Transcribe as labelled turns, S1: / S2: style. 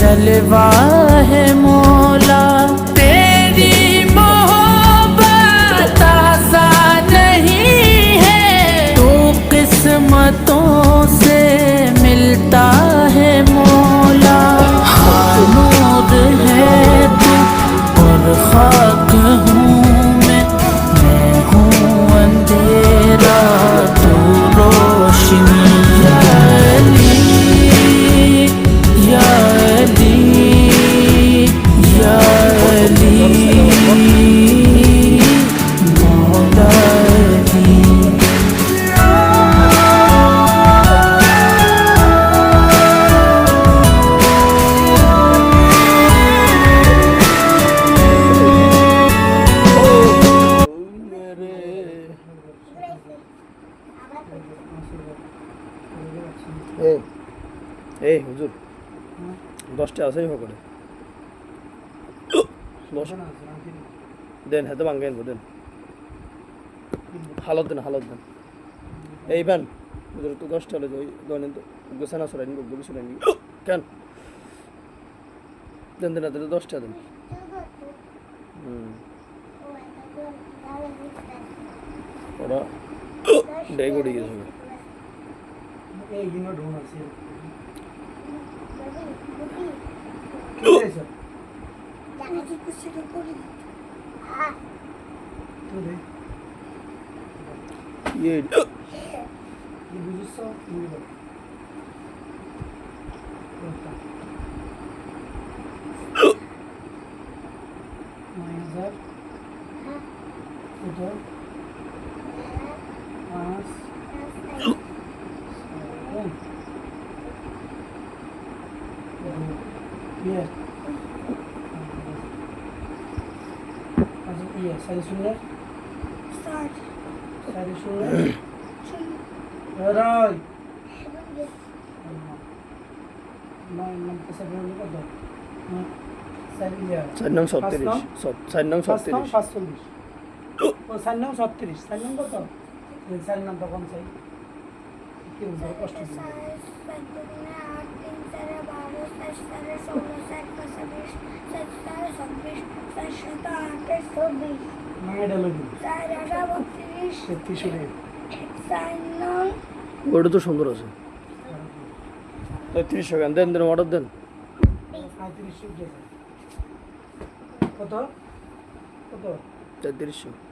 S1: जलवा है मौला तेरी मोहब्बत आसान नहीं है तू किस्मतों से मिलता है मौला खामोद है तू और खाक हूँ मैं हूँ अंधेरा तू रोशनी या अली या अली या अली मौला अली
S2: এই হুজুর 10টা আছেই হবে দেন হাতে ভাঙ্গেন দেন হালত দেন এই ভান হুজুর তো 10টা হলে ওই দনেন তো গোছানা সরাইনি গোবি সরাইনি কেন দেন 10টা দেন ওরা ডে গড়ি গেছে
S3: এই দিনও ঢোন আছে
S2: ये
S3: বুঝছো মাইনাস কত 5 Yes. Iya, saya sudah.
S4: Start.
S3: Saya sudah. Roy. Nang pasal berapa tu? Saya.
S2: 4 nang 37 4 nang 37
S3: 45. Oh, 4 nang 37. 4 nang kau? 4 nang berapa saya? Kira berapa kos tu?
S2: ওটা তো সুন্দর আছে 33 গান দেন অর্ডার দেন
S3: কত কত
S2: 33